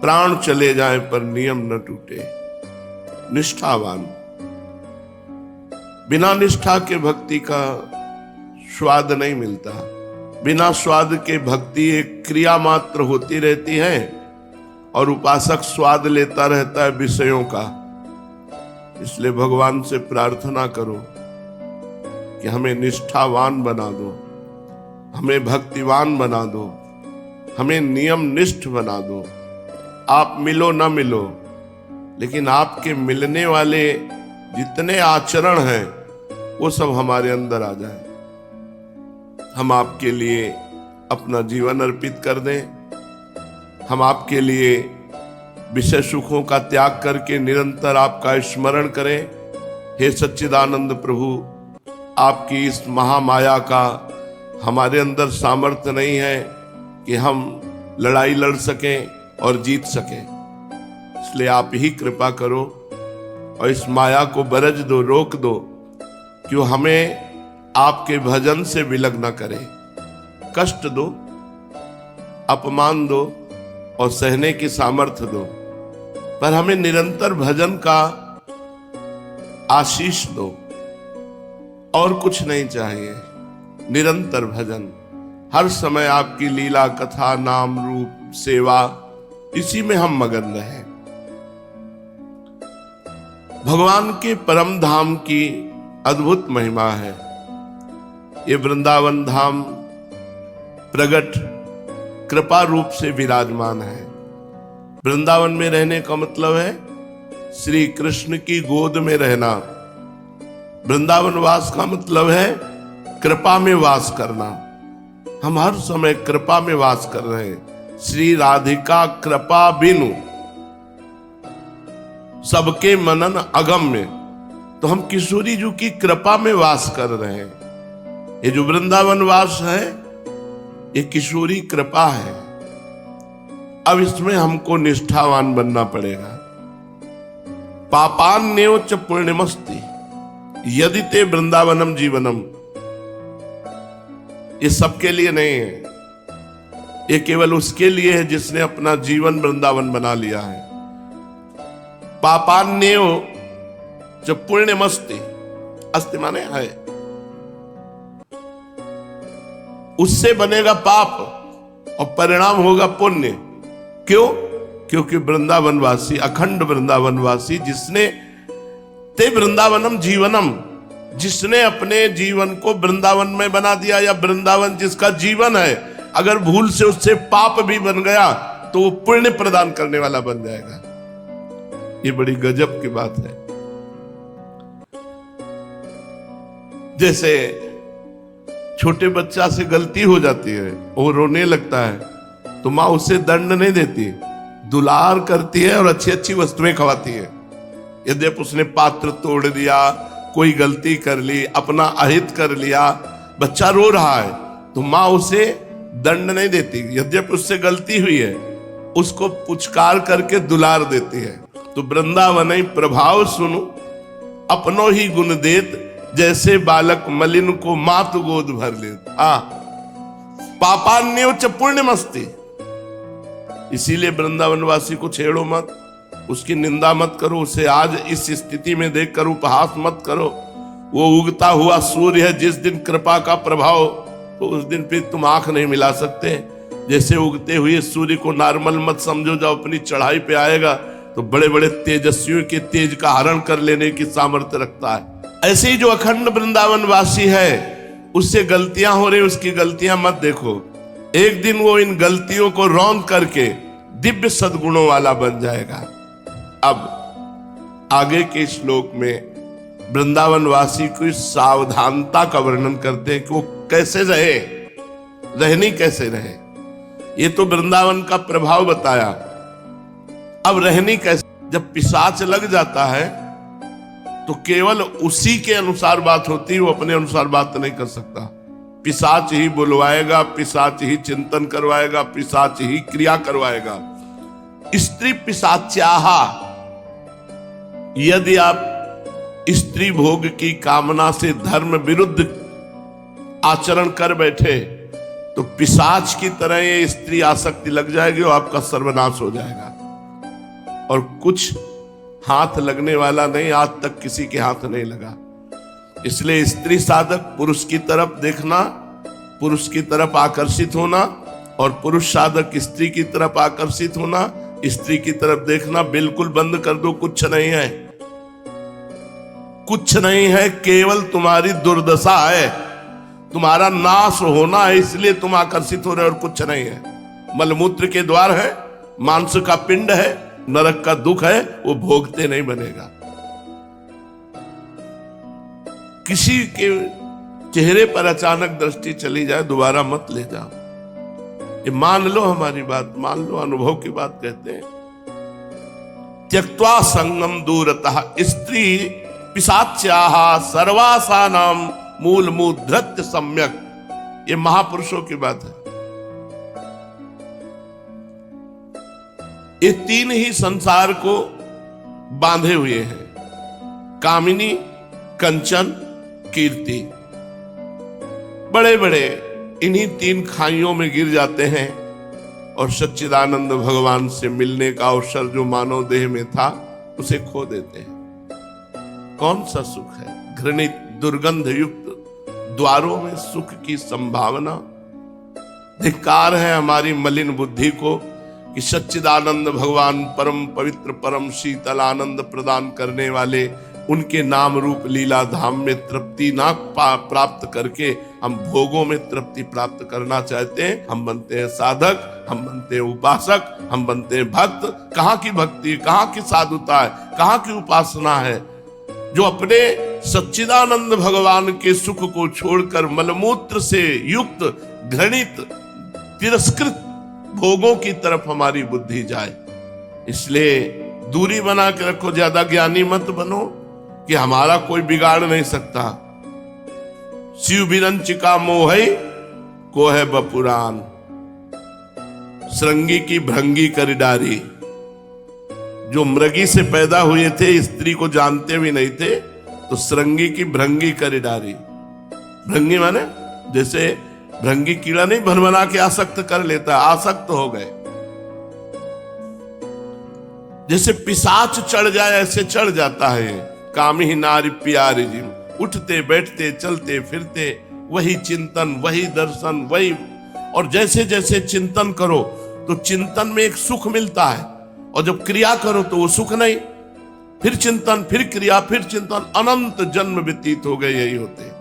प्राण चले जाएं पर नियम न टूटे। निष्ठावान, बिना निष्ठा के भक्ति का स्वाद नहीं मिलता। बिना स्वाद के भक्ति एक क्रिया मात्र होती रहती है और उपासक स्वाद लेता रहता है विषयों का। इसलिए भगवान से प्रार्थना करो कि हमें निष्ठावान बना दो, हमें भक्तिवान बना दो, हमें नियम निष्ठ बना दो। आप मिलो न मिलो, लेकिन आपके मिलने वाले जितने आचरण हैं वो सब हमारे अंदर आ जाए। हम आपके लिए अपना जीवन अर्पित कर दें, हम आपके लिए विषय सुखों का त्याग करके निरंतर आपका स्मरण करें। हे सच्चिदानंद प्रभु, आपकी इस महामाया का हमारे अंदर सामर्थ्य नहीं है कि हम लड़ाई लड़ सकें और जीत सकें, इसलिए आप ही कृपा करो और इस माया को बरज दो, रोक दो कि वो हमें आपके भजन से विलग न करे। कष्ट दो, अपमान दो और सहने की सामर्थ्य दो, पर हमें निरंतर भजन का आशीष दो। और कुछ नहीं चाहिए, निरंतर भजन, हर समय आपकी लीला कथा नाम रूप सेवा, इसी में हम मगन रहे। भगवान के परम धाम की अद्भुत महिमा है। ये वृंदावन धाम प्रगट कृपा रूप से विराजमान है। वृंदावन में रहने का मतलब है श्री कृष्ण की गोद में रहना। वृंदावन वास का मतलब है कृपा में वास करना। हम हर समय कृपा में वास कर रहे हैं। श्री राधिका कृपा बिनु सबके मनन अगम्य, तो हम किशोरी जी की कृपा में वास कर रहे हैं। ये जो वृंदावन वास है ये किशोरी कृपा है। अब इसमें हमको निष्ठावान बनना पड़ेगा। पापान्यो च पुण्यमस्ति यदि ते वृंदावनम जीवनम, ये सबके लिए नहीं है, ये केवल उसके लिए है जिसने अपना जीवन वृंदावन बना लिया है। पापान्यो च पुण्यमस्ति, अस्ति माने है, उससे बनेगा पाप और परिणाम होगा पुण्य। क्यों? क्योंकि वृंदावनवासी, अखंड वृंदावनवासी, जिसने ते वृंदावनम जीवनम, जिसने अपने जीवन को वृंदावन में बना दिया, या वृंदावन जिसका जीवन है, अगर भूल से उससे पाप भी बन गया तो वो पुण्य प्रदान करने वाला बन जाएगा। ये बड़ी गजब की बात है। जैसे छोटे बच्चा से गलती हो जाती है, वो रोने लगता है, तो माँ उसे दंड नहीं देती, दुलार करती है और अच्छी अच्छी वस्तुएं खवाती है। यद्यपि उसने पात्र तोड़ दिया, कोई गलती कर ली, अपना अहित कर लिया, बच्चा रो रहा है, तो माँ उसे दंड नहीं देती। यद्यपि उससे गलती हुई है, उसको पुचकार करके दुलार देती है। तो वृंदावन प्रभाव सुनो अपनो ही गुण देत, जैसे बालक मलिन को मात गोद भर ले। पापान्यो च पुण्यमस्ति, इसीलिए वृंदावनवासी को छेड़ो मत, उसकी निंदा मत करो, उसे आज इस स्थिति में देखकर उपहास मत करो। वो उगता हुआ सूर्य है, जिस दिन कृपा का प्रभाव, तो उस दिन फिर तुम आंख नहीं मिला सकते। जैसे उगते हुए सूर्य को नॉर्मल मत समझो, जब अपनी चढ़ाई पे आएगा तो बड़े बड़े तेजस्वियों के तेज का हरण कर लेने की सामर्थ्य रखता है। ऐसे ही जो अखंड वृंदावन वासी है, उससे गलतियां हो रही, उसकी गलतियां मत देखो। एक दिन वो इन गलतियों को रौंद करके दिव्य सद्गुणों वाला बन जाएगा। अब आगे के श्लोक में वृंदावन वासी की सावधानता का वर्णन करते हैं कि वो कैसे रहे, रहनी कैसे रहे। ये तो वृंदावन का प्रभाव बताया, अब रहनी कैसे। जब पिशाच लग जाता है तो केवल उसी के अनुसार बात होती है, वो अपने अनुसार बात नहीं कर सकता। पिशाच ही बुलवाएगा, पिशाच ही चिंतन करवाएगा, पिशाच ही क्रिया करवाएगा। स्त्री पिशाच्याहा, यदि आप स्त्री भोग की कामना से धर्म विरुद्ध आचरण कर बैठे तो पिशाच की तरह ये स्त्री आसक्ति लग जाएगी और आपका सर्वनाश हो जाएगा। और कुछ हाथ लगने वाला नहीं, आज तक किसी के हाथ नहीं लगा। इसलिए स्त्री साधक पुरुष की तरफ देखना, पुरुष की तरफ आकर्षित होना, और पुरुष साधक स्त्री की तरफ आकर्षित होना, स्त्री की तरफ देखना बिल्कुल बंद कर दो। कुछ नहीं है, कुछ नहीं है, केवल तुम्हारी दुर्दशा है, तुम्हारा नाश होना है, इसलिए तुम आकर्षित हो रहे हो, और कुछ नहीं है। मलमूत्र के द्वार है, मांस का पिंड है, नरक का दुख है, वो भोगते नहीं बनेगा। किसी के चेहरे पर अचानक दृष्टि चली जाए, दोबारा मत ले जाओ। ये मान लो, हमारी बात मान लो, अनुभव की बात कहते हैं। त्यक्त्वा संगम दूरतः स्त्री पिशाच्याः सर्वासानाम मूल मुद्धृत्य सम्यक। ये महापुरुषों की बात है। ये तीन ही संसार को बांधे हुए हैं, कामिनी, कंचन, कीर्ति। बड़े बड़े इन्हीं तीन खाइयों में गिर जाते हैं और सच्चिदानंद भगवान से मिलने का अवसर जो मानव देह में था उसे खो देते हैं। कौन सा सुख है? घृणित दुर्गंध युक्त द्वारों में सुख की संभावना। धिक्कार है हमारी मलिन बुद्धि को कि सच्चिदानंद भगवान परम पवित्र, परम शीतल आनंद प्रदान करने वाले, उनके नाम रूप लीला धाम में तृप्ति ना प्राप्त करके हम भोगों में तृप्ति प्राप्त करना चाहते हैं। हम बनते हैं साधक, हम बनते हैं उपासक, हम बनते हैं भक्त। कहाँ की भक्ति, कहाँ की साधुता है, कहाँ की उपासना है? जो अपने सच्चिदानंद भगवान के सुख को छोड़कर मलमूत्र से युक्त घृणित तिरस्कृत भोगों की तरफ हमारी बुद्धि जाए। इसलिए दूरी बना के रखो, ज्यादा ज्ञानी मत बनो कि हमारा कोई बिगाड़ नहीं सकता। शिव विरंचिका मोहई को है बपुरान, श्रृंगी की भृंगी कर डारी। जो मृगी से पैदा हुए थे, स्त्री को जानते भी नहीं थे, तो श्रृंगी की भृंगी कर डारी। भृंगी माने जैसे भृंगी कीड़ा नहीं भनभना के आसक्त कर लेता, आसक्त हो गए। जैसे पिशाच चढ़ जाए ऐसे चढ़ जाता है। कामी नारी प्यारी जी, उठते बैठते चलते फिरते वही चिंतन, वही दर्शन, वही। और जैसे जैसे चिंतन करो तो चिंतन में एक सुख मिलता है, और जब क्रिया करो तो वो सुख नहीं। फिर चिंतन, फिर क्रिया, फिर चिंतन, अनंत जन्म व्यतीत हो गए यही होते हैं।